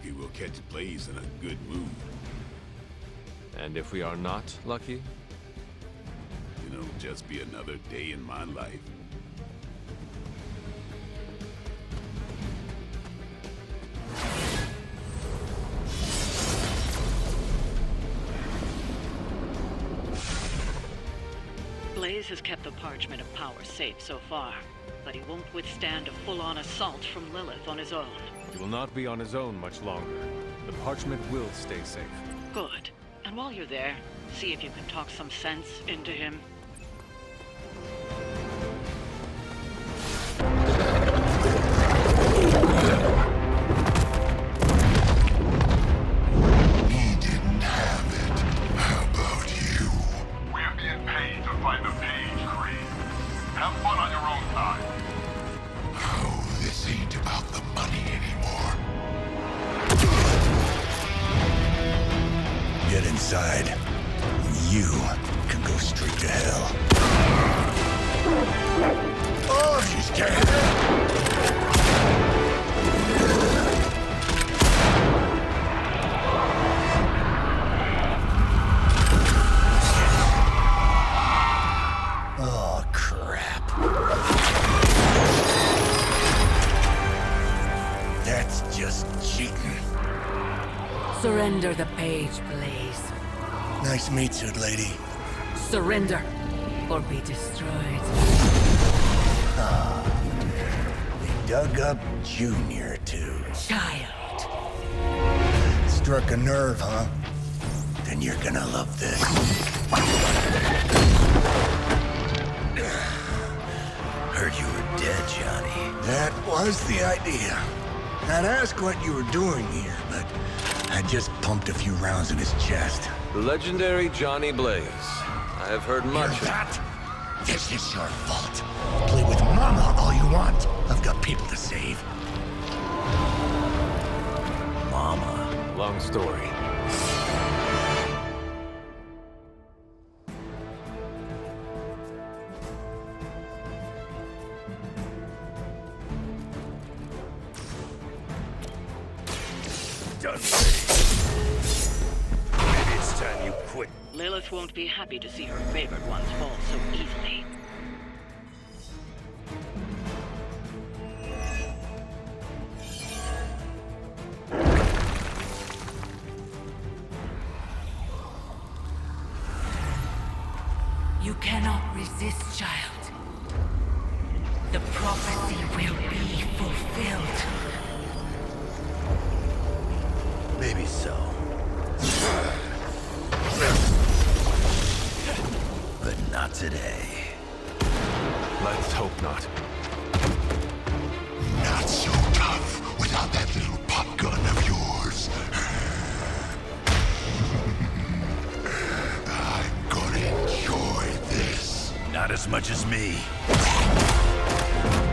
lucky, we'll catch Blaze in a good mood. And if we are not lucky? It'll just be another day in my life. Blaze has kept the Parchment of Power safe so far, but he won't withstand a full-on assault from Lilith on his own. He will not be on his own much longer. The Parchment will stay safe. Good. And while you're there, see if you can talk some sense into him. He didn't have it. How about you? We're being paid to find the Page Creed. Have fun on your own time. Oh, this ain't about the money anymore. Get inside. You can go straight to hell. Oh, she's scared. Oh, crap. That's just cheating. Surrender the page, Blaze. Nice meat suit, lady. Surrender, or be destroyed. They dug up Junior, too. Child. Struck a nerve, huh? Then you're gonna love this. Heard you were dead, Johnny. That was the idea. I'd ask what you were doing here, but I just pumped a few rounds in his chest. The legendary Johnny Blaze. I have heard much. Hear that? This is your fault. Play with Mama all you want. I've got people to save. Mama. Long story. Done. Maybe it's time you quit. Lilith won't be happy to see her favored ones fall so easily. You cannot resist, child. The prophecy will be fulfilled. Maybe so. But not today. Let's hope not. Not so tough without that little pop gun of yours. I'm gonna enjoy this. Not as much as me.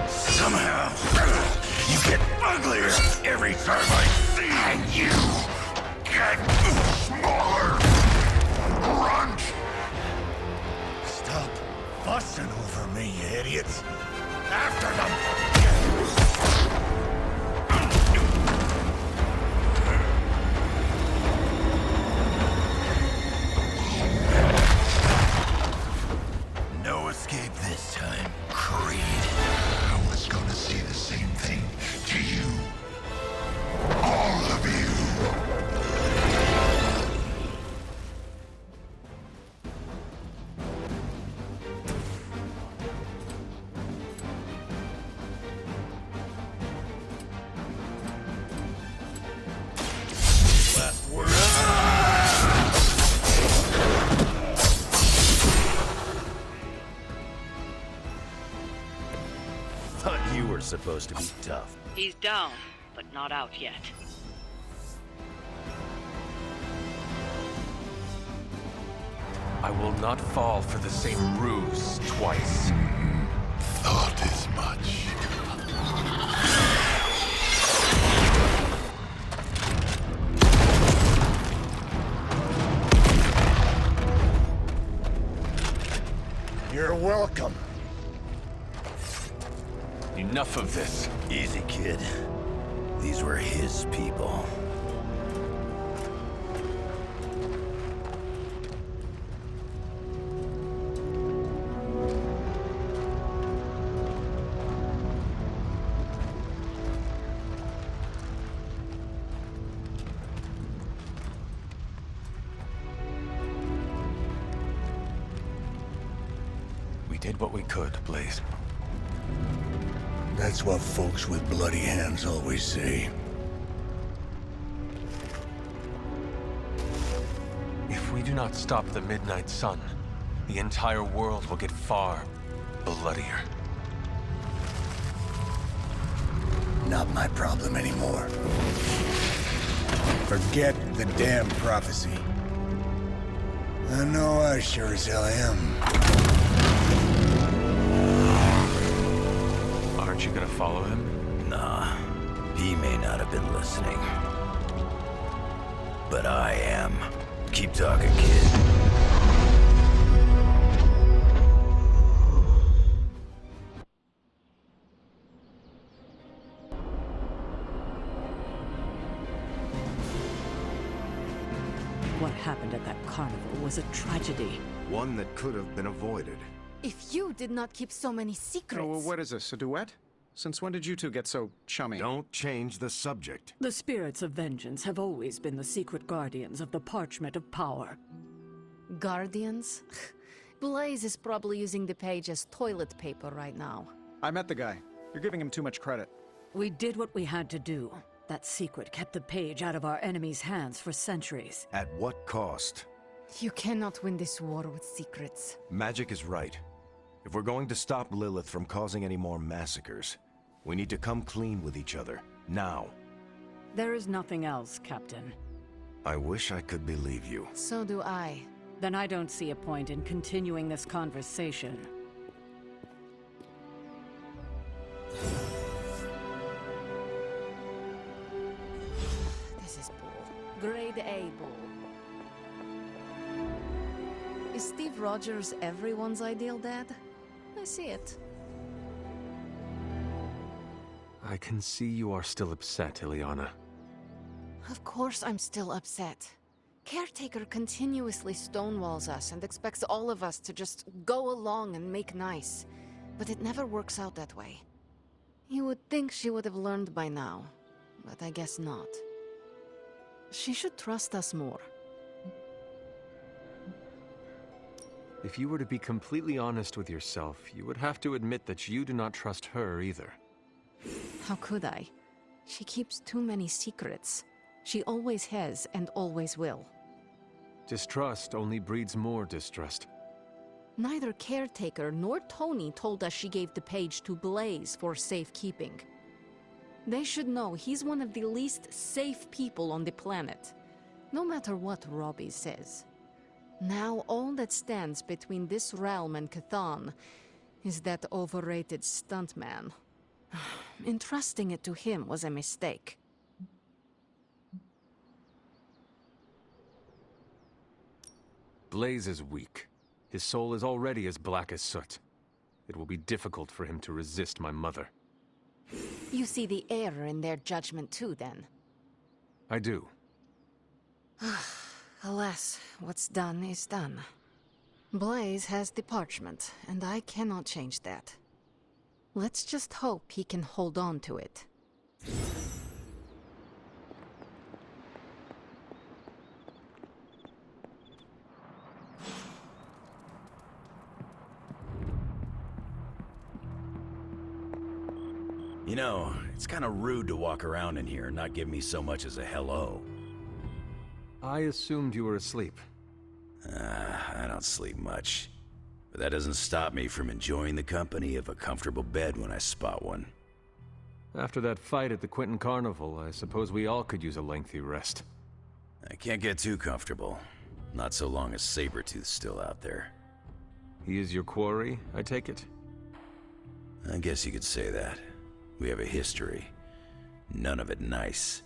Somehow, you get uglier every time I see you. And you get smaller. Grunt! Stop fussing over me, you idiots. After them! No escape this time, Creed. I was gonna say the same thing to you. All of you. Last word. Thought you were supposed to be tough. He's down, but not out yet. I will not fall for the same ruse twice. Thought as much. You're welcome. Enough of this. Easy, kid. These were his people. did what we could, Blaze. That's what folks with bloody hands always say. If we do not stop the Midnight Sun, the entire world will get far bloodier. Not my problem anymore. Forget the damn prophecy. I know I sure as hell am. Aren't you gonna follow him? Nah, he may not have been listening. But I am. Keep talking, kid. What happened at that carnival was a tragedy. One that could have been avoided. If you did not keep so many secrets... Oh, well, what is this, a duet? Since when did you two get so chummy? Don't change the subject. The spirits of vengeance have always been the secret guardians of the Parchment of Power. Guardians? Blaze is probably using the page as toilet paper right now. I met the guy. You're giving him too much credit. We did what we had to do. That secret kept the page out of our enemies' hands for centuries. At what cost? You cannot win this war with secrets. Magic is right. If we're going to stop Lilith from causing any more massacres, we need to come clean with each other, now. There is nothing else, Captain. I wish I could believe you. So do I. Then I don't see a point in continuing this conversation. This is bull. Grade A bull. Is Steve Rogers everyone's ideal dad? I see it. I can see you are still upset, Ileana. Of course I'm still upset. Caretaker continuously stonewalls us and expects all of us to just go along and make nice. But it never works out that way. You would think she would have learned by now, but I guess not. She should trust us more. If you were to be completely honest with yourself, you would have to admit that you do not trust her either. How could I? She keeps too many secrets. She always has and always will. Distrust only breeds more distrust. Neither Caretaker nor Tony told us she gave the page to Blaze for safekeeping. They should know he's one of the least safe people on the planet, no matter what Robbie says. Now all that stands between this realm and Cathan is that overrated stuntman. Entrusting it to him was a mistake. Blaze is weak. His soul is already as black as soot. It will be difficult for him to resist my mother. You see the error in their judgment too, then? I do. Alas, what's done is done. Blaze has the parchment, and I cannot change that. Let's just hope he can hold on to it. You know, it's kind of rude to walk around in here and not give me so much as a hello. I assumed you were asleep. I don't sleep much. But that doesn't stop me from enjoying the company of a comfortable bed when I spot one. After that fight at the Quentin Carnival, I suppose we all could use a lengthy rest. I can't get too comfortable. Not so long as Sabretooth's still out there. He is your quarry, I take it? I guess you could say that. We have a history. None of it nice.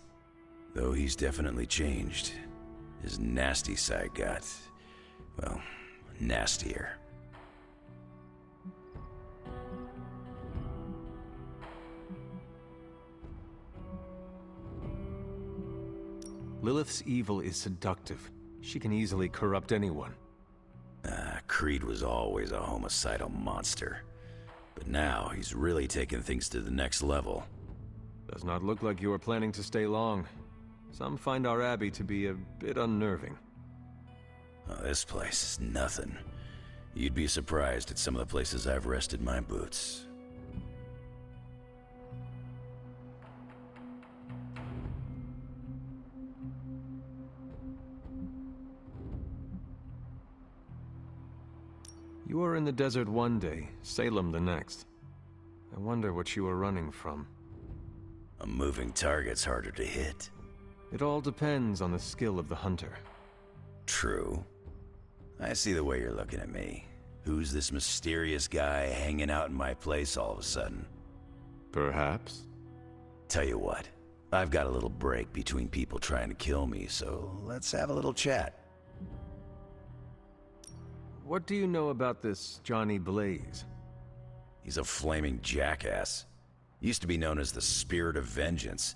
Though he's definitely changed. His nasty side got, well, nastier. Lilith's evil is seductive. She can easily corrupt anyone. Creed was always a homicidal monster. But now he's really taken things to the next level. Does not look like you are planning to stay long. Some find our abbey to be a bit unnerving. Oh, this place is nothing. You'd be surprised at some of the places I've rested my boots. You were in the desert one day, Salem the next. I wonder what you were running from. A moving target's harder to hit. It all depends on the skill of the hunter. True. I see the way you're looking at me. Who's this mysterious guy hanging out in my place all of a sudden? Perhaps. Tell you what, I've got a little break between people trying to kill me, so let's have a little chat. What do you know about this Johnny Blaze? He's a flaming jackass. Used to be known as the Spirit of Vengeance,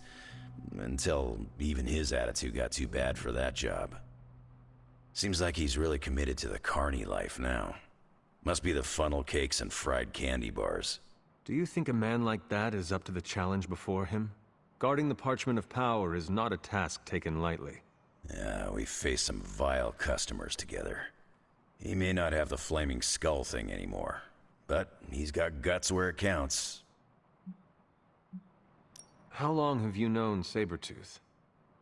until even his attitude got too bad for that job. Seems like he's really committed to the carny life now. Must be the funnel cakes and fried candy bars. Do you think a man like that is up to the challenge before him? Guarding the Parchment of Power is not a task taken lightly. Yeah, we faced some vile customers together. He may not have the flaming skull thing anymore, but he's got guts where it counts. How long have you known Sabretooth?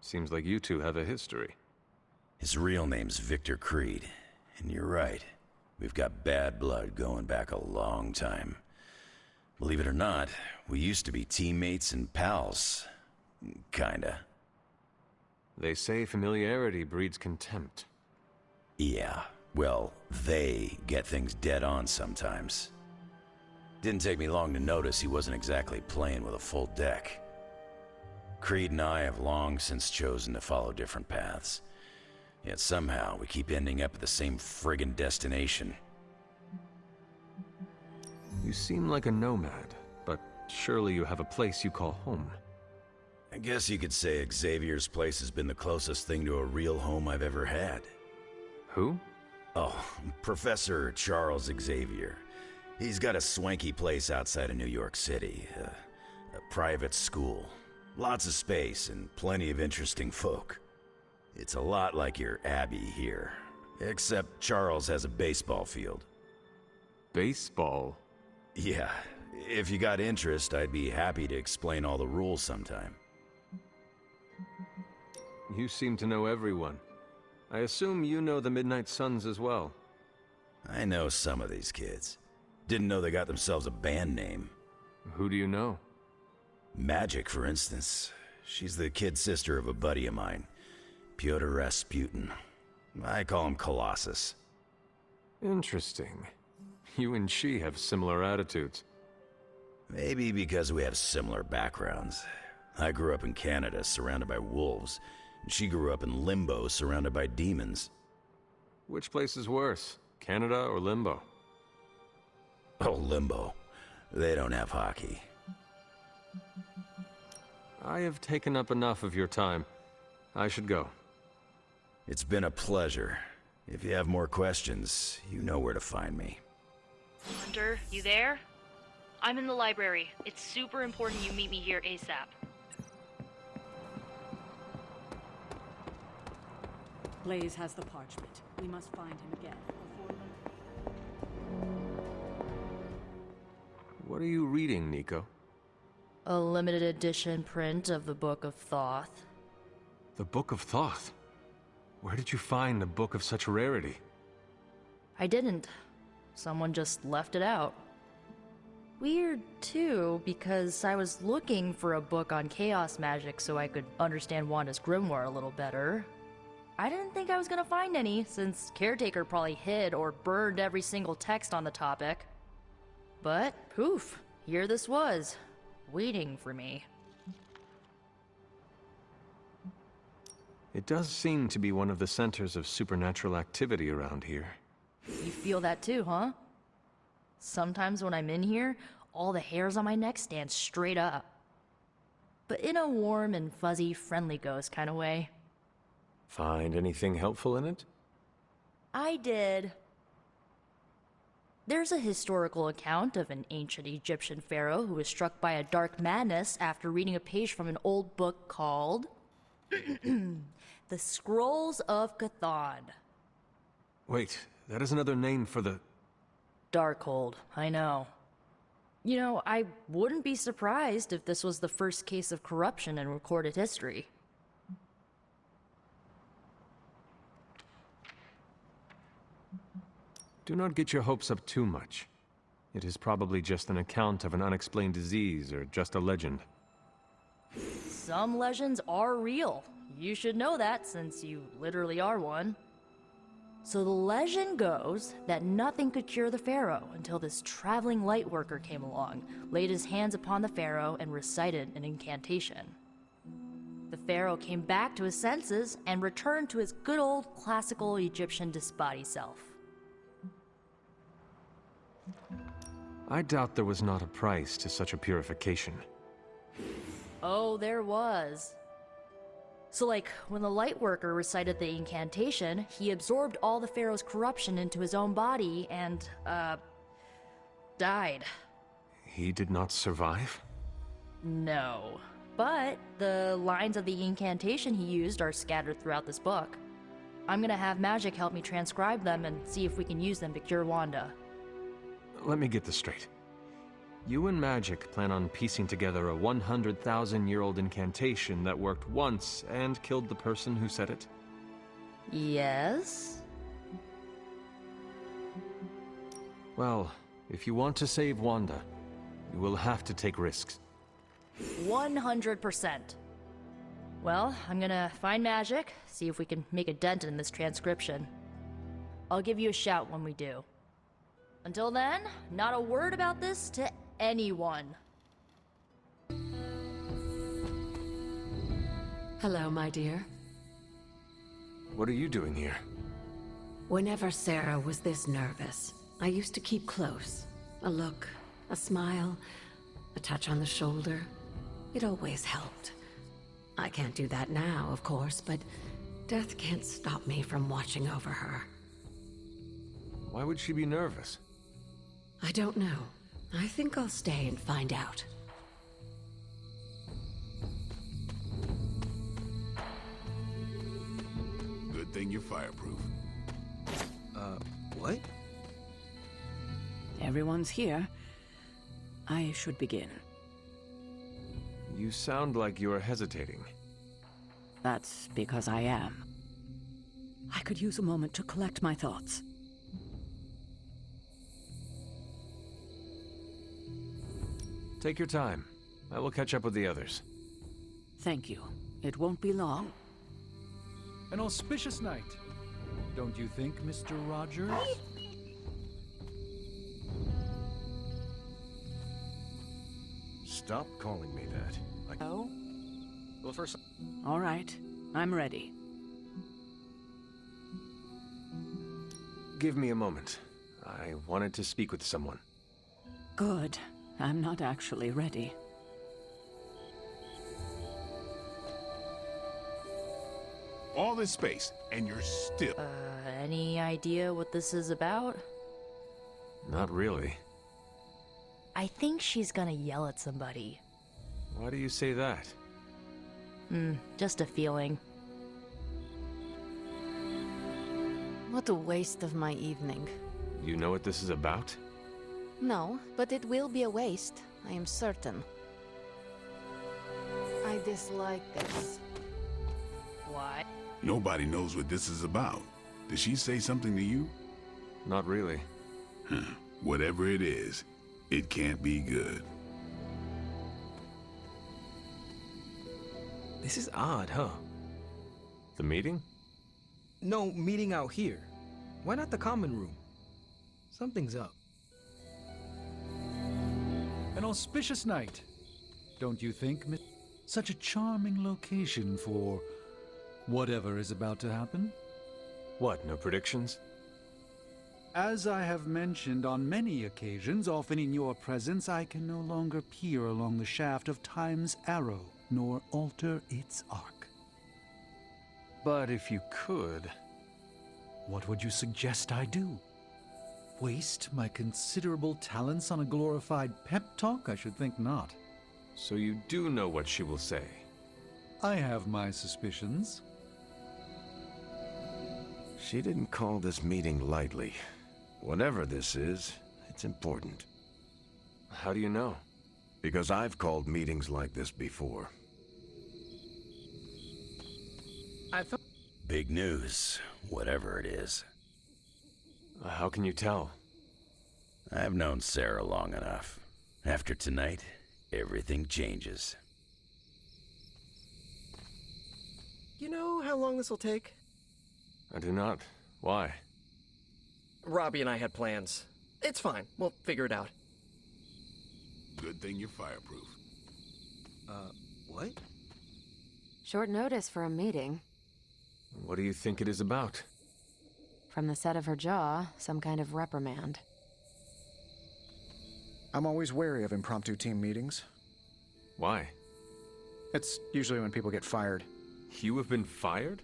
Seems like you two have a history. His real name's Victor Creed, and you're right. We've got bad blood going back a long time. Believe it or not, we used to be teammates and pals. Kinda. They say familiarity breeds contempt. Yeah, well, they get things dead on sometimes. Didn't take me long to notice he wasn't exactly playing with a full deck. Creed and I have long since chosen to follow different paths. Yet somehow we keep ending up at the same friggin' destination. You seem like a nomad, but surely you have a place you call home. I guess you could say Xavier's place has been the closest thing to a real home I've ever had. Who? Oh, Professor Charles Xavier. He's got a swanky place outside of New York City. A private school. Lots of space and plenty of interesting folk. It's a lot like your Abbey here. Except Charles has a baseball field. Baseball? Yeah, if you got interest, I'd be happy to explain all the rules sometime. You seem to know everyone. I assume you know the Midnight Suns as well. I know some of these kids. Didn't know they got themselves a band name. Who do you know? Magic, for instance. She's the kid sister of a buddy of mine, Pyotr Rasputin. I call him Colossus. Interesting. You and she have similar attitudes. Maybe because we have similar backgrounds. I grew up in Canada, surrounded by wolves, and she grew up in Limbo, surrounded by demons. Which place is worse, Canada or Limbo? Oh, Limbo. They don't have hockey. I have taken up enough of your time. I should go. It's been a pleasure. If you have more questions, you know where to find me. Hunter, you there? I'm in the library. It's super important you meet me here ASAP. Blaze has the parchment. We must find him again. What are you reading, Nico? A limited edition print of the Book of Thoth. The Book of Thoth? Where did you find a book of such rarity? I didn't. Someone just left it out. Weird, too, because I was looking for a book on chaos magic so I could understand Wanda's grimoire a little better. I didn't think I was gonna find any, since Caretaker probably hid or burned every single text on the topic. But, poof, here this was, waiting for me. It does seem to be one of the centers of supernatural activity around here. You feel that too, huh? Sometimes when I'm in here, all the hairs on my neck stand straight up. But in a warm and fuzzy, friendly ghost kind of way. Find anything helpful in it? I did. There's a historical account of an ancient Egyptian pharaoh who was struck by a dark madness after reading a page from an old book called The Scrolls of Cthon. Wait, that is another name for the... Darkhold, I know. You know, I wouldn't be surprised if this was the first case of corruption in recorded history. Do not get your hopes up too much. It is probably just an account of an unexplained disease or just a legend. Some legends are real. You should know that since you literally are one. So the legend goes that nothing could cure the Pharaoh until this traveling light worker came along, laid his hands upon the Pharaoh, and recited an incantation. The Pharaoh came back to his senses and returned to his good old classical Egyptian disbody self. I doubt there was not a price to such a purification. Oh, there was. So like, when the Lightworker recited the incantation, he absorbed all the Pharaoh's corruption into his own body and, died. He did not survive? No. But the lines of the incantation he used are scattered throughout this book. I'm gonna have Magic help me transcribe them and see if we can use them to cure Wanda. Let me get this straight. You and Magic plan on piecing together a 100,000-year-old incantation that worked once and killed the person who said it? Yes? Well, if you want to save Wanda, you will have to take risks. 100%. Well, I'm gonna find Magic, see if we can make a dent in this transcription. I'll give you a shout when we do. Until then, not a word about this to anyone. Hello, my dear. What are you doing here? Whenever Sarah was this nervous, I used to keep close. A look, a smile, a touch on the shoulder. It always helped. I can't do that now, of course, but death can't stop me from watching over her. Why would she be nervous? I don't know. I think I'll stay and find out. Good thing you're fireproof. What? Everyone's here. I should begin. You sound like you are hesitating. That's because I am. I could use a moment to collect my thoughts. Take your time. I will catch up with the others. Thank you. It won't be long. An auspicious night, don't you think, Mr. Rogers? Stop calling me that. Oh? Well, first... All right. I'm ready. Give me a moment. I wanted to speak with someone. Good. I'm not actually ready. All this space, and you're still... Any idea what this is about? Not really. I think she's gonna yell at somebody. Why do you say that? Just a feeling. What a waste of my evening. You know what this is about? No, but it will be a waste, I am certain. I dislike this. Why? Nobody knows what this is about. Did she say something to you? Not really. Whatever it is, it can't be good. This is odd, huh? The meeting? No, meeting out here. Why not the common room? Something's up. An auspicious night, don't you think, Miss? Such a charming location for whatever is about to happen. What, no predictions? As I have mentioned on many occasions, often in your presence, I can no longer peer along the shaft of time's arrow, nor alter its arc. But if you could... What would you suggest I do? Waste my considerable talents on a glorified pep talk? I should think not. So you do know what she will say? I have my suspicions. She didn't call this meeting lightly. Whatever this is, I It's important. How do you know? Because I've called meetings like this before. I thought... Big news, whatever it is. How can you tell? I've known Sarah long enough. After tonight, everything changes. You know how long this will take? I do not. Why? Robbie and I had plans. It's fine. We'll figure it out. Good thing you're fireproof. What? Short notice for a meeting. What do you think it is about? From the set of her jaw, some kind of reprimand. I'm always wary of impromptu team meetings. Why? It's usually when people get fired. You have been fired?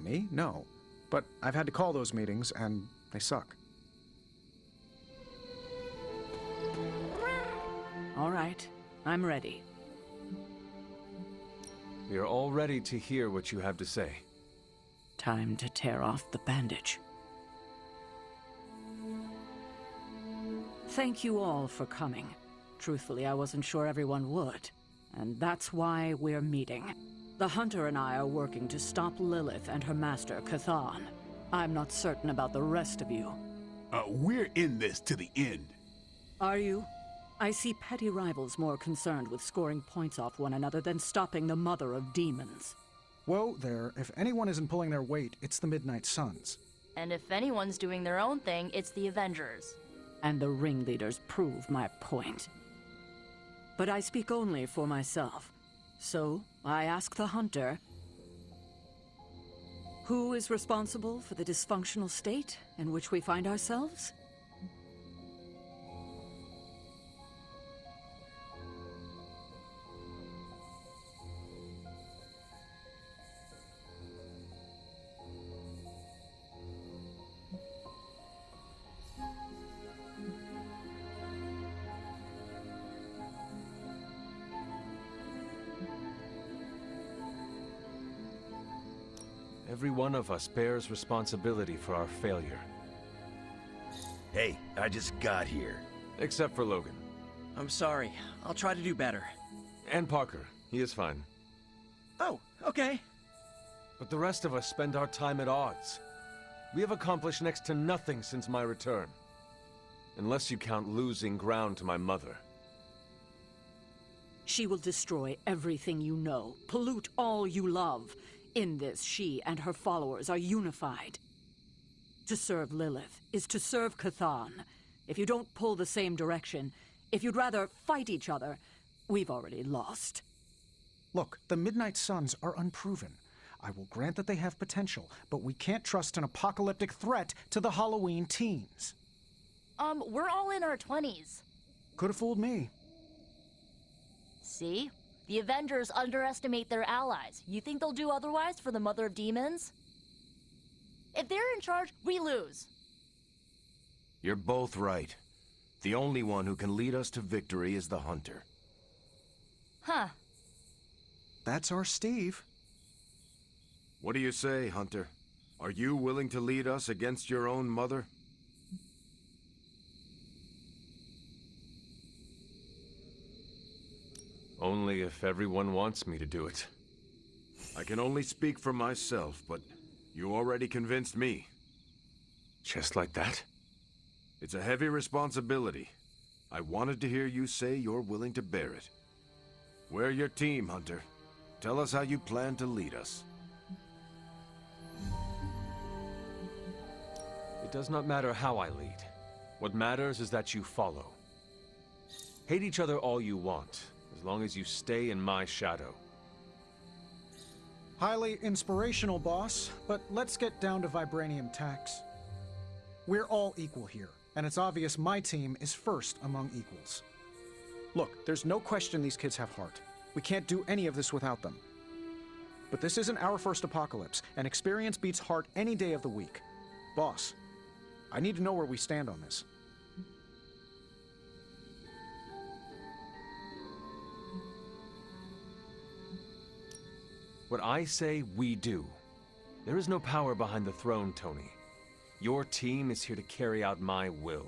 Me? No. But I've had to call those meetings, and they suck. All right, I'm ready. We are all ready to hear what you have to say. Time to tear off the bandage. Thank you all for coming. Truthfully, I wasn't sure everyone would. And that's why we're meeting. The Hunter and I are working to stop Lilith and her master, Cathan. I'm not certain about the rest of you. We're in this to the end. Are you? I see petty rivals more concerned with scoring points off one another than stopping the mother of demons. Whoa there, if anyone isn't pulling their weight, it's the Midnight Suns. And if anyone's doing their own thing, it's the Avengers. And the ringleaders prove my point. But I speak only for myself. So, I ask the Hunter, who is responsible for the dysfunctional state in which we find ourselves? Every one of us bears responsibility for our failure. Hey, I just got here. Except for Logan. I'm sorry. I'll try to do better. And Parker. He is fine. Oh, okay. But the rest of us spend our time at odds. We have accomplished next to nothing since my return. Unless you count losing ground to my mother. She will destroy everything you know, pollute all you love. In this, she and her followers are unified. To serve Lilith is to serve Cathan. If you don't pull the same direction, if you'd rather fight each other, we've already lost. Look, the Midnight Suns are unproven. I will grant that they have potential, but we can't trust an apocalyptic threat to the Halloween teens. We're all in our 20s. Could have fooled me. See? The Avengers underestimate their allies. You think they'll do otherwise for the Mother of Demons? If they're in charge, we lose. You're both right. The only one who can lead us to victory is the Hunter. Huh. That's our Steve. What do you say, Hunter? Are you willing to lead us against your own mother? Only if everyone wants me to do it. I can only speak for myself, but you already convinced me. Just like that? It's a heavy responsibility. I wanted to hear you say you're willing to bear it. We're your team, Hunter. Tell us how you plan to lead us. It does not matter how I lead. What matters is that you follow. Hate each other all you want, as long as you stay in my shadow. Highly inspirational, boss, but let's get down to vibranium tax. We're all equal here, and it's obvious my team is first among equals. Look, there's no question these kids have heart. We can't do any of this without them. But this isn't our first apocalypse, and experience beats heart any day of the week. Boss, I need to know where we stand on this. What I say, we do. There is no power behind the throne, Tony. Your team is here to carry out my will.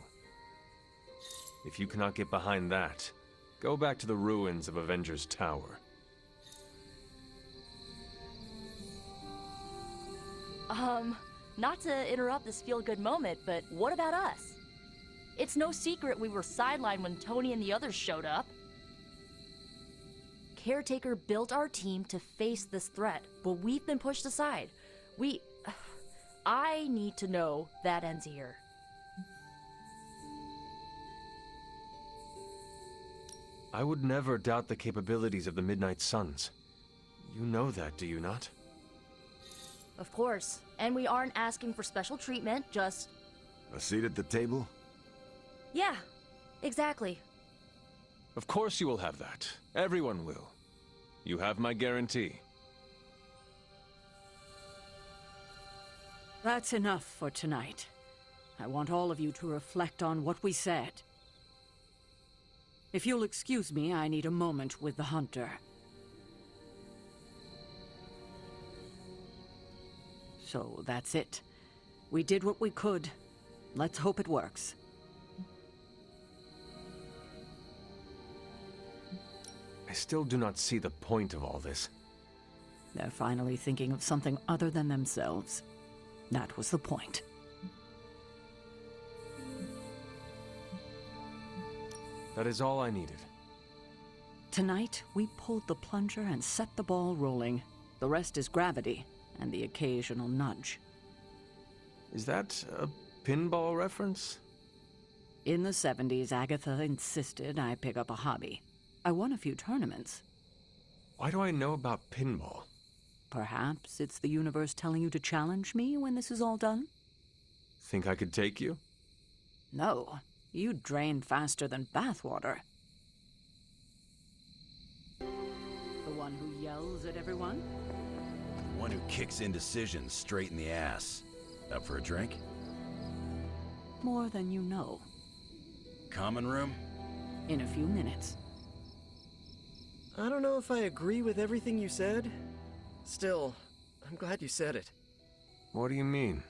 If you cannot get behind that, go back to the ruins of Avengers Tower. Not to interrupt this feel-good moment, but what about us? It's no secret we were sidelined when Tony and the others showed up. Caretaker built our team to face this threat, but we've been pushed aside. I need to know that ends here. I would never doubt the capabilities of the Midnight Suns. You know that, do you not? Of course. And we aren't asking for special treatment, just... A seat at the table? Yeah, exactly. Of course you will have that. Everyone will. You have my guarantee. That's enough for tonight. I want all of you to reflect on what we said. If you'll excuse me, I need a moment with the Hunter. So that's it. We did what we could. Let's hope it works. I still do not see the point of all this. They're finally thinking of something other than themselves. That was the point. That is all I needed. Tonight, we pulled the plunger and set the ball rolling. The rest is gravity and the occasional nudge. Is that a pinball reference? In the 70s, Agatha insisted I pick up a hobby. I won a few tournaments. Why do I know about pinball? Perhaps it's the universe telling you to challenge me when this is all done? Think I could take you? No. You drain faster than bathwater. The one who yells at everyone? The one who kicks indecisions straight in the ass. Up for a drink? More than you know. Common room? In a few minutes. I don't know if I agree with everything you said. Still, I'm glad you said it. What do you mean?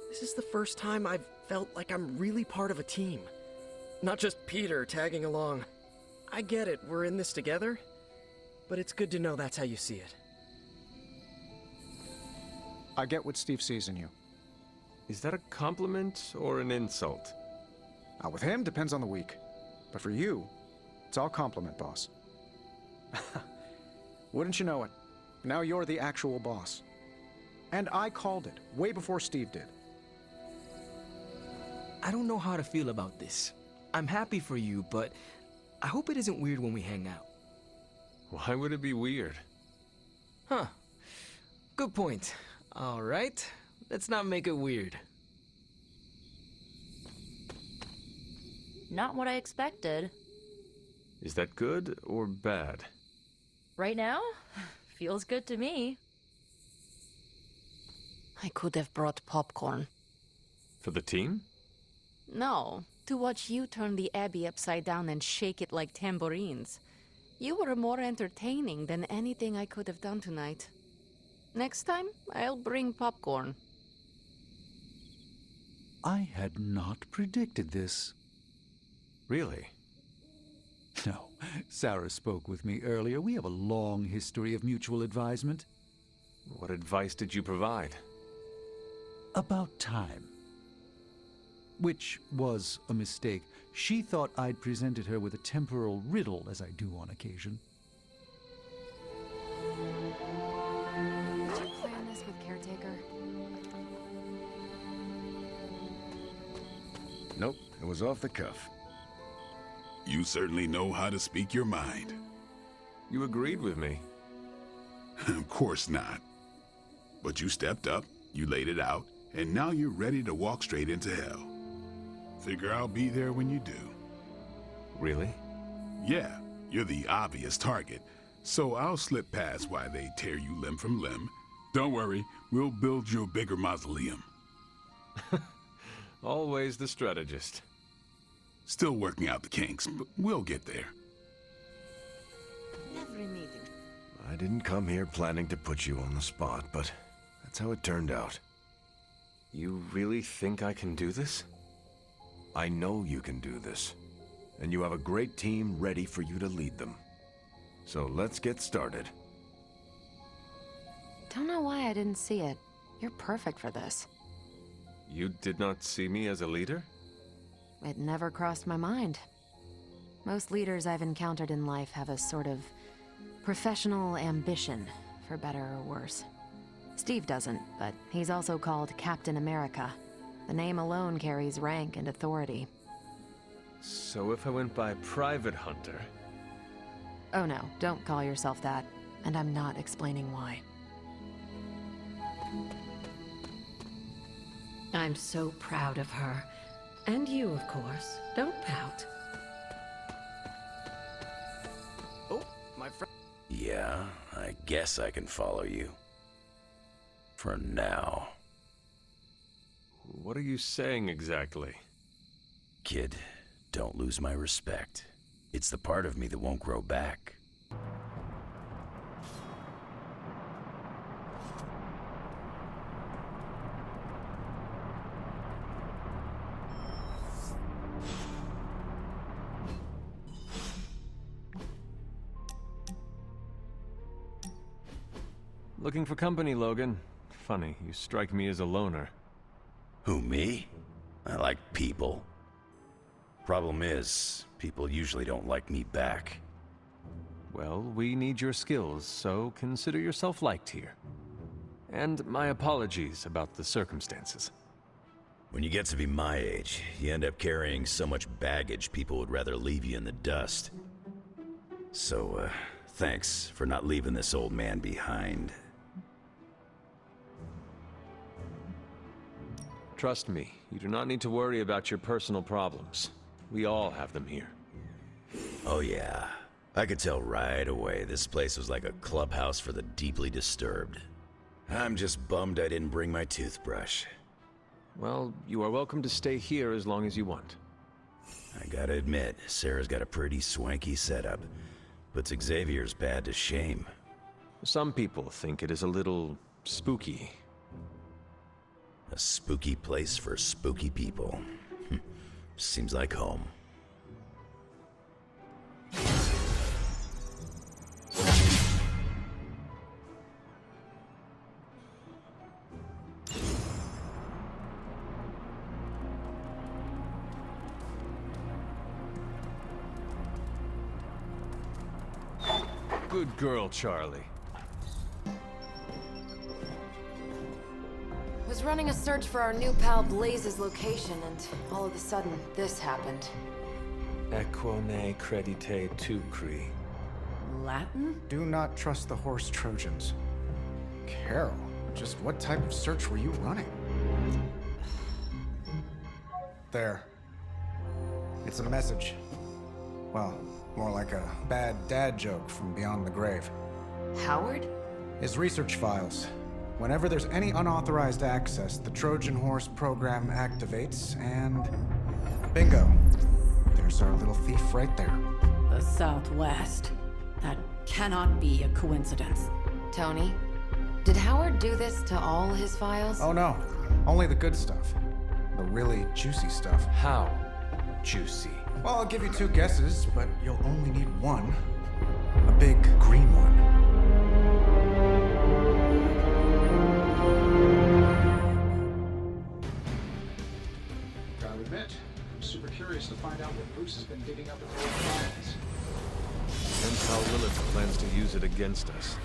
This is the first time I've felt like I'm really part of a team. Not just Peter tagging along. I get it, we're in this together. But it's good to know that's how you see it. I get what Steve sees in you. Is that a compliment or an insult? With him, depends on the week. But for you, it's all compliment, boss. Wouldn't you know it? Now you're the actual boss. And I called it, way before Steve did. I don't know how to feel about this. I'm happy for you, but I hope it isn't weird when we hang out. Why would it be weird? Huh. Good point. All right. Let's not make it weird. Not what I expected. Is that good or bad? Right now? Feels good to me. I could have brought popcorn. For the team? No, to watch you turn the Abbey upside down and shake it like tambourines. You were more entertaining than anything I could have done tonight. Next time, I'll bring popcorn. I had not predicted this. Really? No. Sarah spoke with me earlier. We have a long history of mutual advisement. What advice did you provide? About time. Which was a mistake. She thought I'd presented her with a temporal riddle, as I do on occasion. Did you plan this with Caretaker? Nope, it was off the cuff. You certainly know how to speak your mind. You agreed with me. Of course not. But you stepped up, you laid it out, and now you're ready to walk straight into hell. Figure I'll be there when you do. Really? Yeah, you're the obvious target, so I'll slip past while they tear you limb from limb. Don't worry, we'll build you a bigger mausoleum. Always the strategist. Still working out the kinks, but we'll get there. Every meeting. I didn't come here planning to put you on the spot, but that's how it turned out. You really think I can do this? I know you can do this, and you have a great team ready for you to lead them. So let's get started. Don't know why I didn't see it. You're perfect for this. You did not see me as a leader? It never crossed my mind. Most leaders I've encountered in life have a sort of professional ambition, for better or worse. Steve doesn't, but he's also called Captain America. The name alone carries rank and authority. So if I went by Private Hunter... Oh no, don't call yourself that. And I'm not explaining why. I'm so proud of her. And you, of course. Don't pout. Oh, my friend. Yeah, I guess I can follow you. For now. What are you saying exactly? Kid, don't lose my respect. It's the part of me that won't grow back. Looking for company, Logan. Funny, you strike me as a loner. Who, me? I like people. Problem is, people usually don't like me back. Well, we need your skills, so consider yourself liked here. And my apologies about the circumstances. When you get to be my age, you end up carrying so much baggage people would rather leave you in the dust. So, thanks for not leaving this old man behind. Trust me, you do not need to worry about your personal problems. We all have them here. Oh yeah, I could tell right away this place was like a clubhouse for the deeply disturbed. I'm just bummed I didn't bring my toothbrush. Well, you are welcome to stay here as long as you want. I gotta admit, Sarah's got a pretty swanky setup. Puts Xavier's bad to shame. Some people think it is a little spooky. A spooky place for spooky people. Seems like home. Good girl, Charlie. Was running a search for our new pal Blaze's location, and all of a sudden, this happened. Equone credite tucri. Latin? Do not trust the horse Trojans. Carol, just what type of search were you running? There. It's a message. Well, more like a bad dad joke from beyond the grave. Howard? His research files. Whenever there's any unauthorized access, the Trojan Horse program activates, and... bingo! There's our little thief right there. The Southwest. That cannot be a coincidence. Tony, did Howard do this to all his files? Oh no, only the good stuff. The really juicy stuff. How juicy? Well, I'll give you two guesses, but you'll only need one. A big green one. Gotta admit, I'm super curious to find out what Bruce has been digging up in the old files. Depends how Lilith plans to use it against us.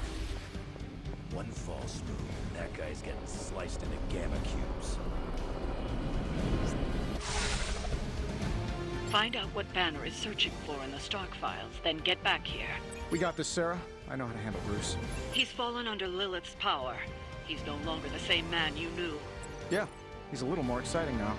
One false move, and that guy's getting sliced into gamma cubes. Find out what Banner is searching for in the stock files, then get back here. We got this, Sarah. I know how to handle Bruce. He's fallen under Lilith's power. He's no longer the same man you knew. Yeah, he's a little more exciting now.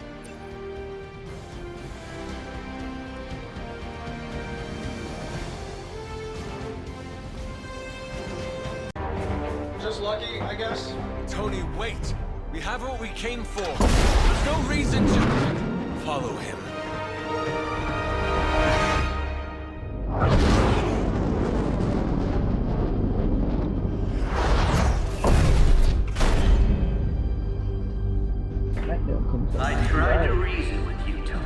Just lucky, I guess. Tony, wait! We have what we came for. There's no reason to follow him. I tried to reason with you, Tony.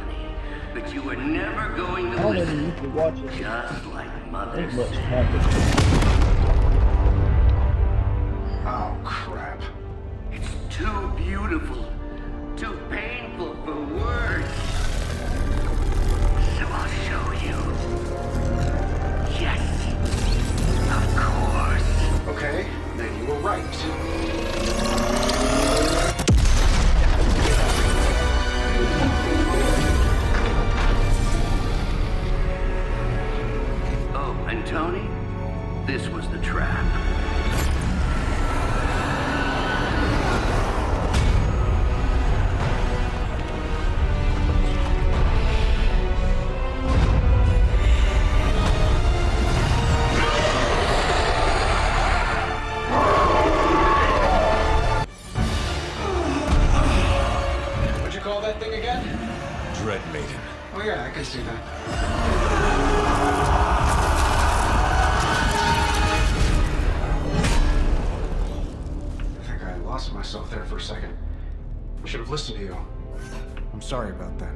Just like Mother Ain't much said. happened. Oh, crap. It's too beautiful, too painful for words. So I'll show you. Yes, of course. Okay, then you were right. Oh, and Tony, this was the trap. What'd you call that thing again? Dread Maiden. Oh yeah, I can see that. I think I lost myself there for a second. I should have listened to you. I'm sorry about that.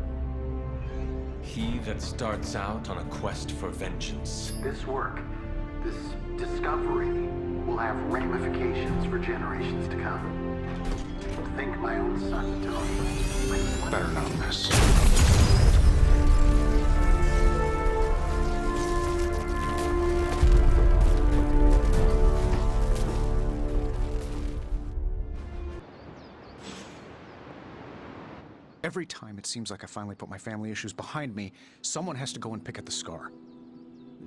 He that starts out on a quest for vengeance. This work, this discovery, will have ramifications for generations to come. Think my own son, Tony. Better not miss. Every time it seems like I finally put my family issues behind me, someone has to go and pick at the scar.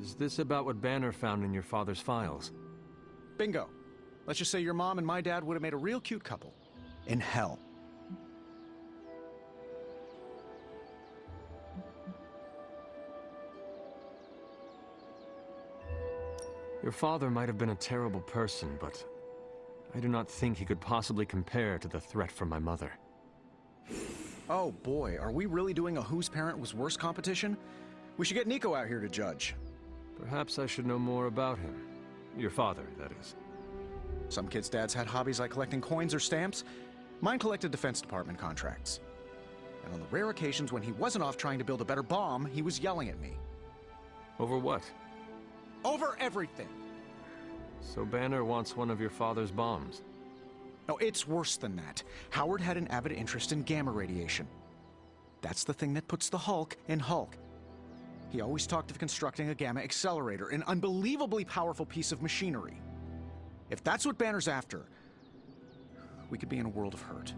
Is this about what Banner found in your father's files? Bingo. Let's just say your mom and my dad would have made a real cute couple. In hell. Your father might have been a terrible person, but I do not think he could possibly compare to the threat from my mother. Oh boy, are we really doing a whose parent was worse competition? We should get Nico out here to judge. Perhaps I should know more about him. Your father, that is. Some kids' dads had hobbies like collecting coins or stamps. Mine collected Defense Department contracts. And on the rare occasions when he wasn't off trying to build a better bomb, he was yelling at me. Over what? Over everything! So Banner wants one of your father's bombs. No, it's worse than that. Howard had an avid interest in gamma radiation. That's the thing that puts the Hulk in Hulk. He always talked of constructing a gamma accelerator, an unbelievably powerful piece of machinery. If that's what Banner's after, we could be in a world of hurt.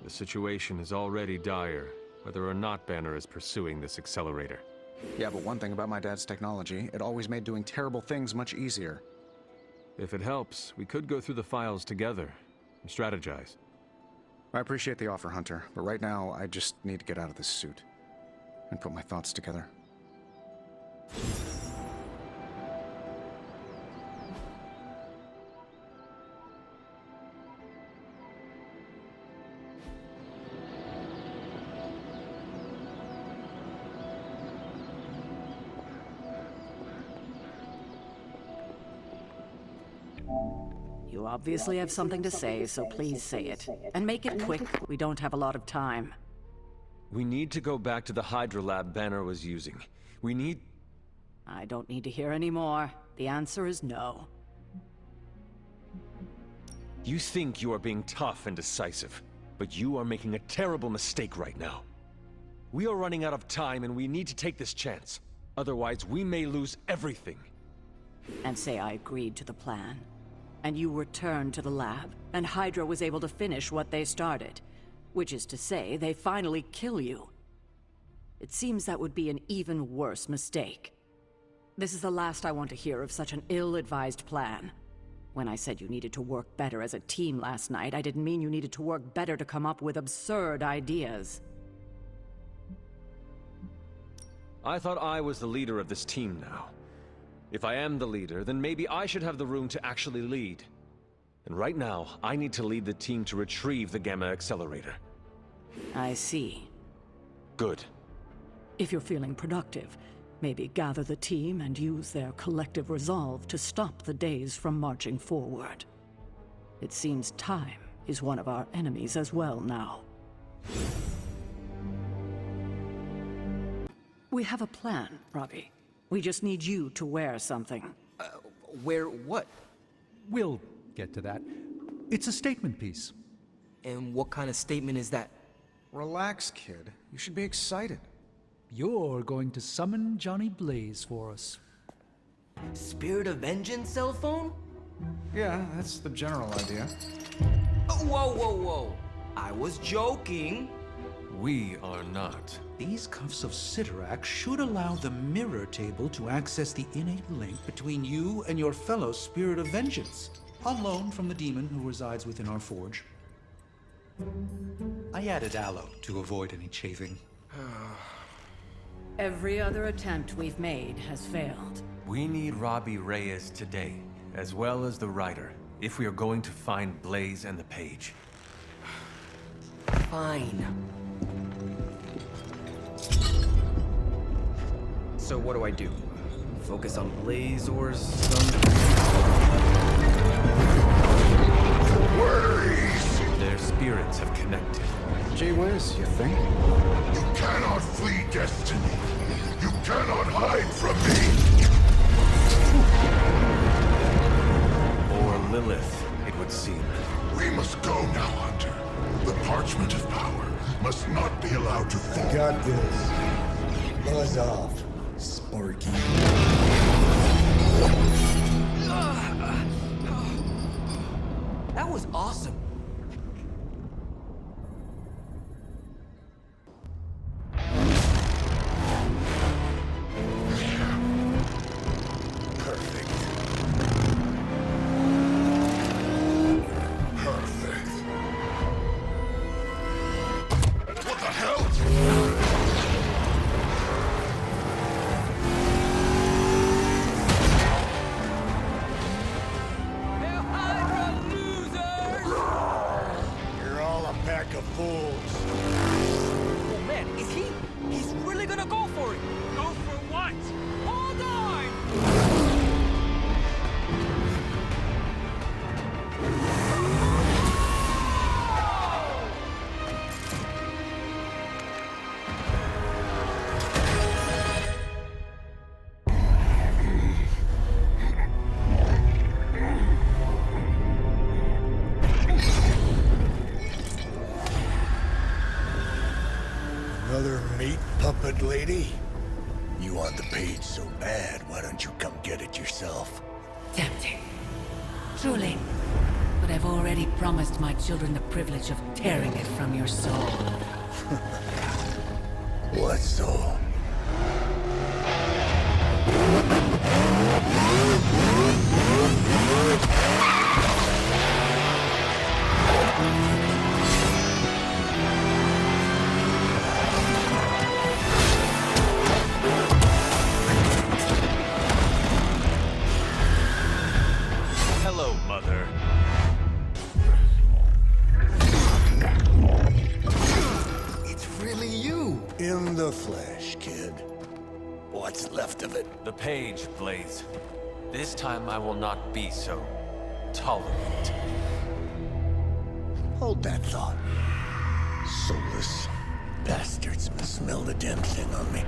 The situation is already dire, whether or not Banner is pursuing this accelerator. Yeah, but one thing about my dad's technology, it always made doing terrible things much easier. If it helps, we could go through the files together and strategize. I appreciate the offer, Hunter, but right now, I just need to get out of this suit and put my thoughts together. You obviously have something to say, so please say it. And make it quick. We don't have a lot of time. We need to go back to the Hydra lab Banner was using. We need... I don't need to hear any more. The answer is no. You think you are being tough and decisive, but you are making a terrible mistake right now. We are running out of time and we need to take this chance. Otherwise, we may lose everything. And say I agreed to the plan. And you returned to the lab, and Hydra was able to finish what they started. Which is to say, they finally kill you. It seems that would be an even worse mistake. This is the last I want to hear of such an ill-advised plan. When I said you needed to work better as a team last night, I didn't mean you needed to work better to come up with absurd ideas. I thought I was the leader of this team now. If I am the leader, then maybe I should have the room to actually lead. And right now, I need to lead the team to retrieve the Gamma Accelerator. I see. Good. If you're feeling productive, maybe gather the team and use their collective resolve to stop the days from marching forward. It seems time is one of our enemies as well now. We have a plan, Robbie. We just need you to wear something. Wear what? We'll get to that. It's a statement piece. And what kind of statement is that? Relax, kid. You should be excited. You're going to summon Johnny Blaze for us. Spirit of Vengeance cell phone? Yeah, that's the general idea. Whoa. I was joking. We are not. These cuffs of Cyttorak should allow the mirror table to access the innate link between you and your fellow Spirit of Vengeance, on loan from the demon who resides within our forge. I added aloe to avoid any chafing. Every other attempt we've made has failed. We need Robbie Reyes today, as well as the writer, if we are going to find Blaze and the page. Fine. So what do I do? Focus on Blaze or some... Their spirits have connected. Gee whiz, you think? You cannot flee destiny. You cannot hide from me. Or Lilith, it would seem. We must go now, Hunter. The parchment of power must not be allowed to fall. I got this. Buzz off, Sparky. That was awesome. What the hell? You're all a pack of fools. Oh man, is he? He's really gonna go for it. Go for what? Hold on! Another meat puppet lady? You want the page so bad, why don't you come get it yourself? Tempting. Truly. But I've already promised my children the privilege of tearing it from your soul. What soul? Hello, Mother. It's really you. In the flesh, kid. What's left of it? The page, Blaze. This time I will not be so tolerant. Hold that thought. Soulless bastards must smell the damn thing on me.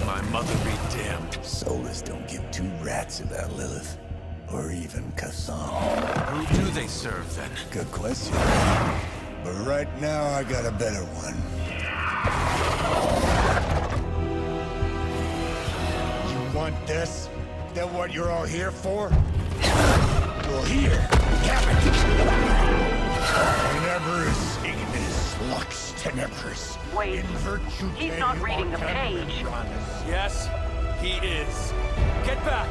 My mother be damned. Soulless don't give two rats about Lilith. Or even Kassan. Who do they serve, then? Good question. But right now, I got a better one. You want this? Is that what you're all here for? Well, here, have it. Tenebris ignis lux tenebris. Wait, In virtue he's not reading the page. Yes, he is. Get back!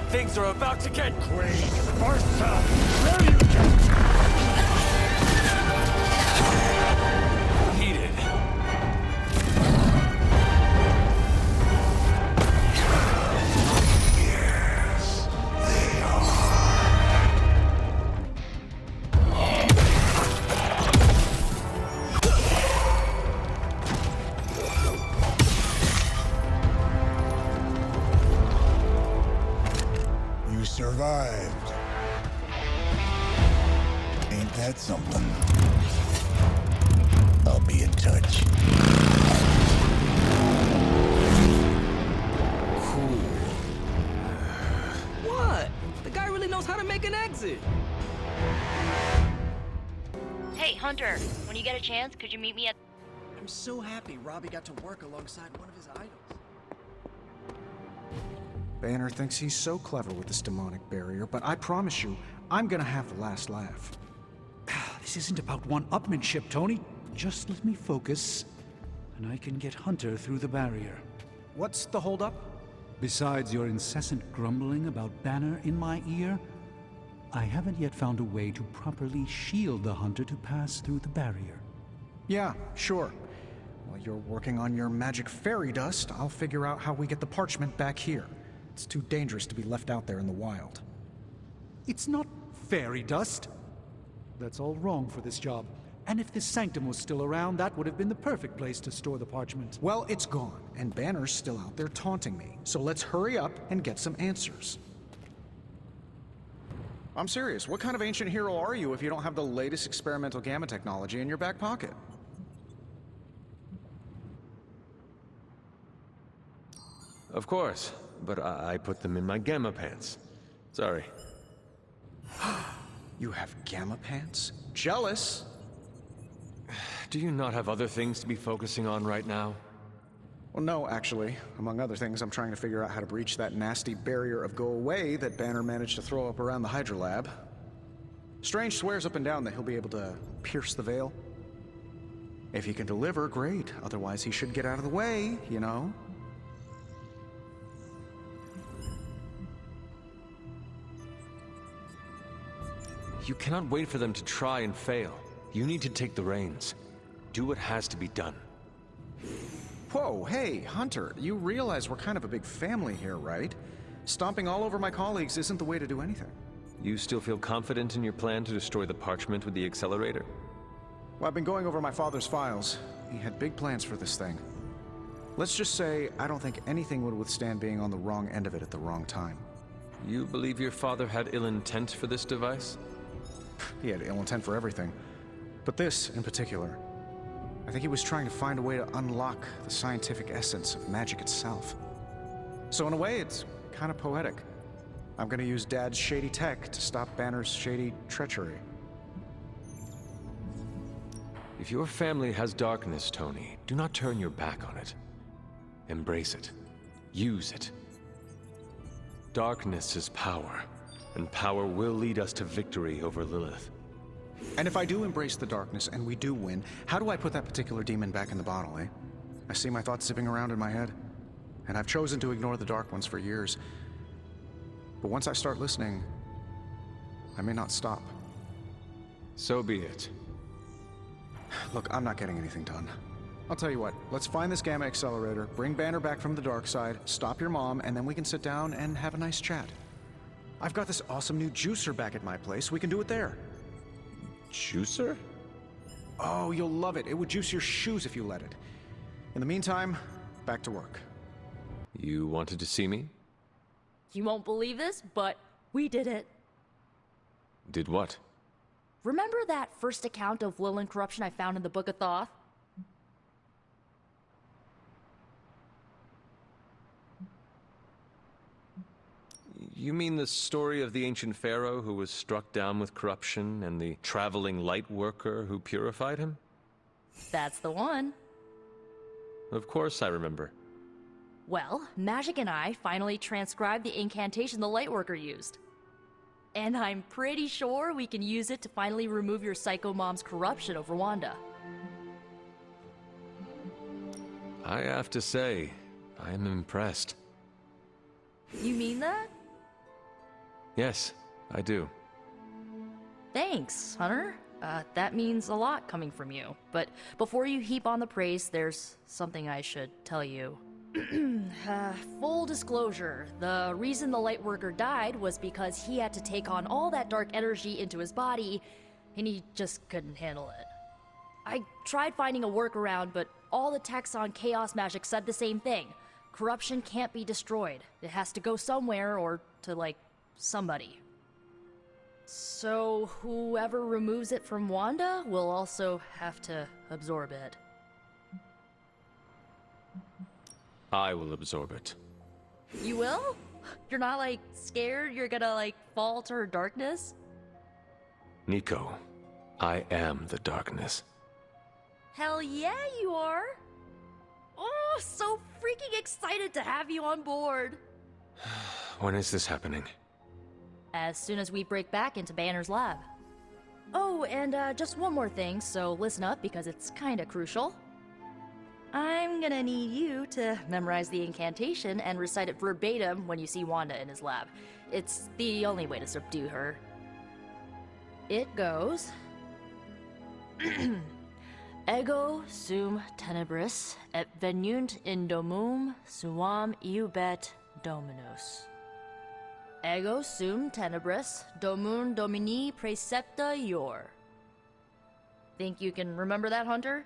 Things are about to get crazy. Sparta, where you get? heated. Yes, they are. You survived. Ain't that something? I'll be in touch. crazy! Hey, Hunter, when you get a chance, could you meet me at... I'm so happy Robbie got to work alongside one of his idols. Banner thinks he's so clever with this demonic barrier, but I promise you, I'm gonna have the last laugh. This isn't about one-upmanship, Tony. Just let me focus, and I can get Hunter through the barrier. What's the holdup? Besides your incessant grumbling about Banner in my ear, I haven't yet found a way to properly shield the Hunter to pass through the barrier. Yeah, sure. While you're working on your magic fairy dust, I'll figure out how we get the parchment back here. It's too dangerous to be left out there in the wild. It's not fairy dust. That's all wrong for this job. And if this sanctum was still around, that would have been the perfect place to store the parchment. Well, it's gone, and Banner's still out there taunting me. So let's hurry up and get some answers. I'm serious. What kind of ancient hero are you if you don't have the latest experimental gamma technology in your back pocket? Of course, but I put them in my gamma pants. Sorry. You have gamma pants? Jealous? Do you not have other things to be focusing on right now? Well, no, actually. Among other things, I'm trying to figure out how to breach that nasty barrier of go away that Banner managed to throw up around the Hydra lab. Strange swears up and down that he'll be able to pierce the veil. If he can deliver, great. Otherwise, he should get out of the way, you know? You cannot wait for them to try and fail. You need to take the reins. Do what has to be done. Whoa, hey, Hunter, you realize we're kind of a big family here, right? Stomping all over my colleagues isn't the way to do anything. You still feel confident in your plan to destroy the parchment with the accelerator? Well, I've been going over my father's files. He had big plans for this thing. Let's just say I don't think anything would withstand being on the wrong end of it at the wrong time. You believe your father had ill intent for this device? He had ill intent for everything. But this, in particular, I think he was trying to find a way to unlock the scientific essence of magic itself. So in a way, it's kind of poetic. I'm gonna use Dad's shady tech to stop Banner's shady treachery. If your family has darkness, Tony, do not turn your back on it. Embrace it. Use it. Darkness is power, and power will lead us to victory over Lilith. And if I do embrace the darkness and we do win, how do I put that particular demon back in the bottle, eh? I see my thoughts zipping around in my head, and I've chosen to ignore the dark ones for years. But once I start listening, I may not stop. So be it. Look, I'm not getting anything done. I'll tell you what, let's find this gamma accelerator, bring Banner back from the dark side, stop your mom, and then we can sit down and have a nice chat. I've got this awesome new juicer back at my place. We can do it there. Juicer? Oh, you'll love it. It would juice your shoes if you let it. In the meantime, back to work. You wanted to see me? You won't believe this, but we did it. Did what? Remember that first account of Lilith corruption I found in the Book of Thoth? You mean the story of the ancient pharaoh who was struck down with corruption and the traveling light worker who purified him? That's the one. Of course I remember. Well, Magic and I finally transcribed the incantation the Lightworker used. And I'm pretty sure we can use it to finally remove your Psycho Mom's corruption over Wanda. I have to say, I am impressed. You mean that? Yes, I do. Thanks, Hunter. That means a lot coming from you. But before you heap on the praise, there's something I should tell you. Full disclosure, the reason the Lightworker died was because he had to take on all that dark energy into his body, and he just couldn't handle it. I tried finding a workaround, but all the texts on Chaos Magic said the same thing. Corruption can't be destroyed. It has to go somewhere or to, like, somebody. So whoever removes it from Wanda will also have to absorb it. I will absorb it. You will? You're not, like, scared you're gonna, like, fall to her darkness? Nico, I am the darkness. Hell yeah, you are! Oh, so freaking excited to have you on board! When is this happening? As soon as we break back into Banner's lab. Oh, and just one more thing, so listen up because it's kinda crucial. I'm gonna need you to memorize the incantation and recite it verbatim when you see Wanda in his lab. It's the only way to subdue her. It goes... Ego sum tenebris et venunt in domum suam iubet dominus. Ego sum tenebris domum domini praecepta ior. Think you can remember that, Hunter?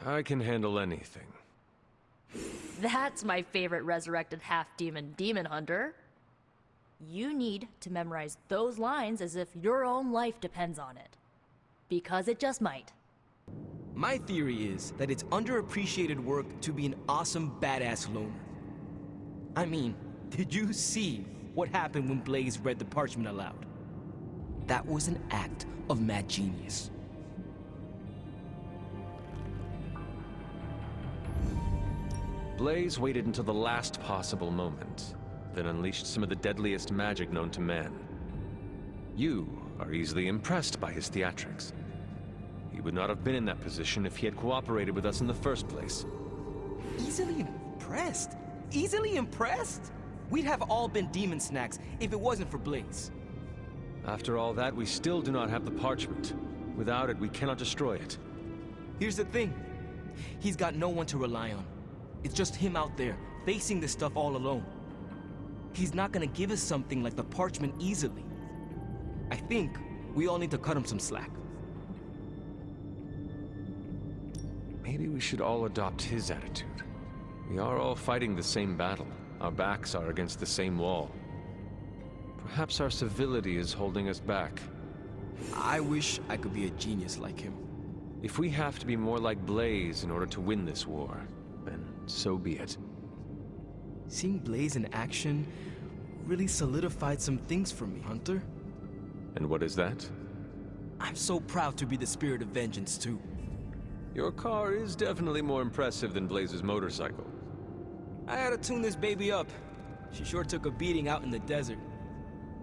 I can handle anything. That's my favorite resurrected half-demon demon hunter. You need to memorize those lines as if your own life depends on it. Because it just might. My theory is that it's underappreciated work to be an awesome badass loner. I mean, did you see what happened when Blaze read the parchment aloud? That was an act of mad genius. Blaze waited until the last possible moment, then unleashed some of the deadliest magic known to man. You are easily impressed by his theatrics. He would not have been in that position if he had cooperated with us in the first place. Easily impressed? Easily impressed? We'd have all been demon snacks if it wasn't for Blaze. After all that, we still do not have the parchment. Without it, we cannot destroy it. Here's the thing. He's got no one to rely on. It's just him out there, facing this stuff all alone. He's not gonna give us something like the parchment easily. I think we all need to cut him some slack. Maybe we should all adopt his attitude. We are all fighting the same battle. Our backs are against the same wall. Perhaps our civility is holding us back. I wish I could be a genius like him. If we have to be more like Blaze in order to win this war, then so be it. Seeing Blaze in action really solidified some things for me, Hunter. And what is that? I'm so proud to be the Spirit of Vengeance, too. Your car is definitely more impressive than Blaze's motorcycle. I had to tune this baby up. She sure took a beating out in the desert.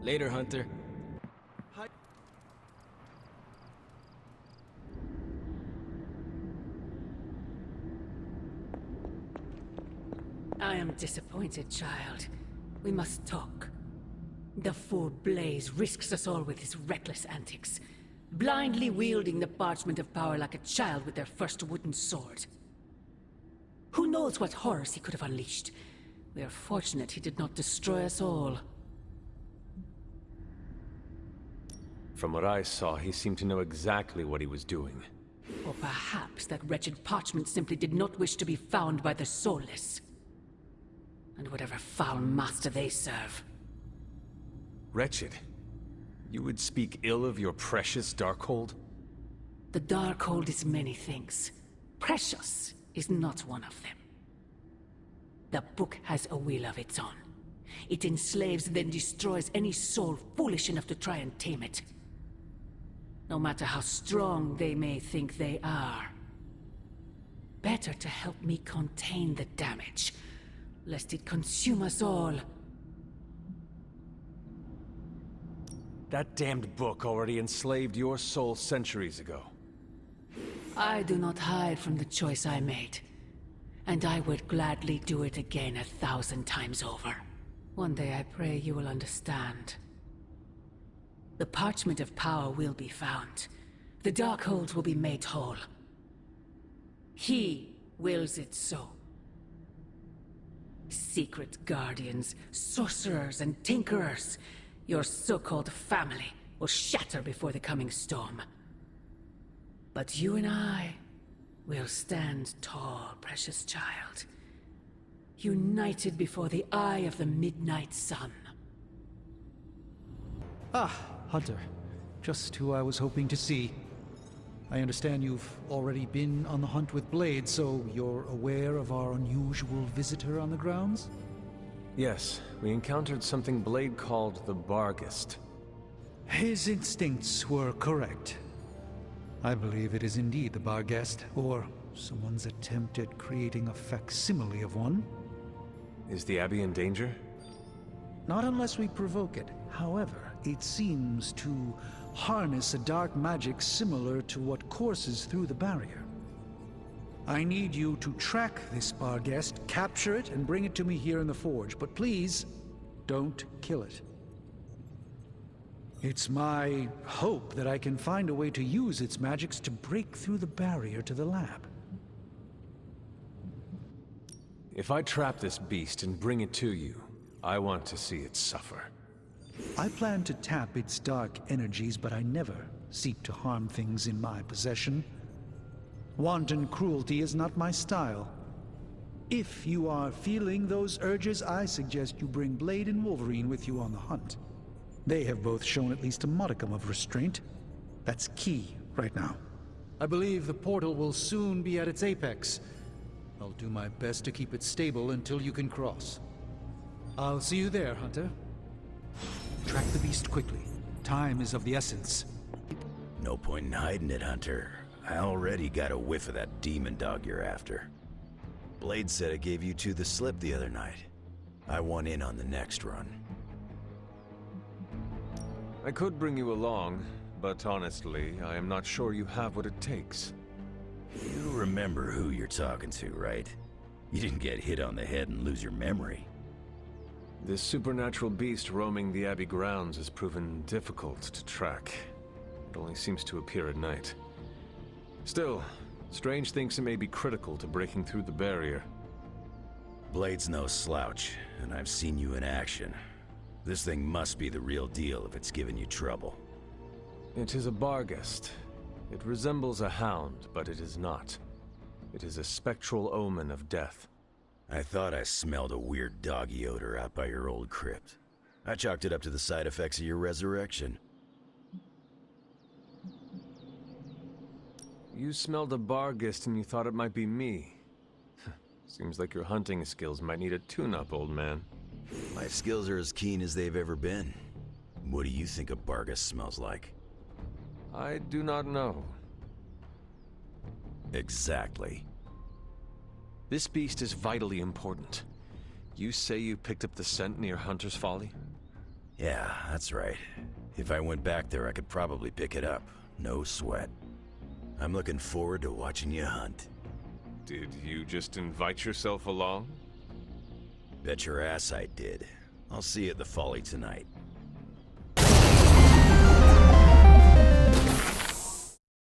Later, Hunter. I am disappointed, child. We must talk. The fool Blaze risks us all with his reckless antics, blindly wielding the parchment of power like a child with their first wooden sword. Who knows what horrors he could have unleashed? We are fortunate he did not destroy us all. From what I saw, he seemed to know exactly what he was doing. Or perhaps that wretched parchment simply did not wish to be found by the soulless. And whatever foul master they serve. Wretched? You would speak ill of your precious Darkhold? The Darkhold is many things. Precious is not one of them. The book has a will of its own. It enslaves, then destroys any soul foolish enough to try and tame it. No matter how strong they may think they are. Better to help me contain the damage, lest it consume us all. That damned book already enslaved your soul centuries ago. I do not hide from the choice I made. And I would gladly do it again 1,000 times over. One day I pray you will understand. The parchment of power will be found. The Darkhold will be made whole. He wills it so. Secret guardians, sorcerers, and tinkerers, your so-called family will shatter before the coming storm. But you and I will stand tall, precious child. United before the eye of the midnight sun. Ah, Hunter. Just who I was hoping to see. I understand you've already been on the hunt with Blade, so you're aware of our unusual visitor on the grounds? Yes, we encountered something Blade called the Barghest. His instincts were correct. I believe it is indeed the Barghest, or someone's attempt at creating a facsimile of one. Is the Abbey in danger? Not unless we provoke it. However, it seems to harness a dark magic similar to what courses through the barrier. I need you to track this Barghest, capture it, and bring it to me here in the Forge. But please, don't kill it. It's my hope that I can find a way to use its magics to break through the barrier to the lab. If I trap this beast and bring it to you, I want to see it suffer. I plan to tap its dark energies, but I never seek to harm things in my possession. Wanton cruelty is not my style. If you are feeling those urges, I suggest you bring Blade and Wolverine with you on the hunt. They have both shown at least a modicum of restraint. That's key right now. I believe the portal will soon be at its apex. I'll do my best to keep it stable until you can cross. I'll see you there, Hunter. Track the beast quickly. Time is of the essence. No point in hiding it, Hunter. I already got a whiff of that demon dog you're after. Blade said it gave you two the slip the other night. I want in on the next run. I could bring you along, but honestly, I am not sure you have what it takes. You remember who you're talking to, right? You didn't get hit on the head and lose your memory. This supernatural beast roaming the Abbey grounds has proven difficult to track. It only seems to appear at night. Still, Strange thinks it may be critical to breaking through the barrier. Blade's no slouch, and I've seen you in action. This thing must be the real deal if it's giving you trouble. It is a Barghest. It resembles a hound, but it is not. It is a spectral omen of death. I thought I smelled a weird doggy odor out by your old crypt. I chalked it up to the side effects of your resurrection. You smelled a Barghest and you thought it might be me. Seems like your hunting skills might need a tune-up, old man. My skills are as keen as they've ever been. What do you think a Barghest smells like? I do not know. Exactly. This beast is vitally important. You say you picked up the scent near Hunter's Folly? Yeah, that's right. If I went back there, I could probably pick it up. No sweat. I'm looking forward to watching you hunt. Did you just invite yourself along? Bet your ass I did. I'll see you at the Folly tonight.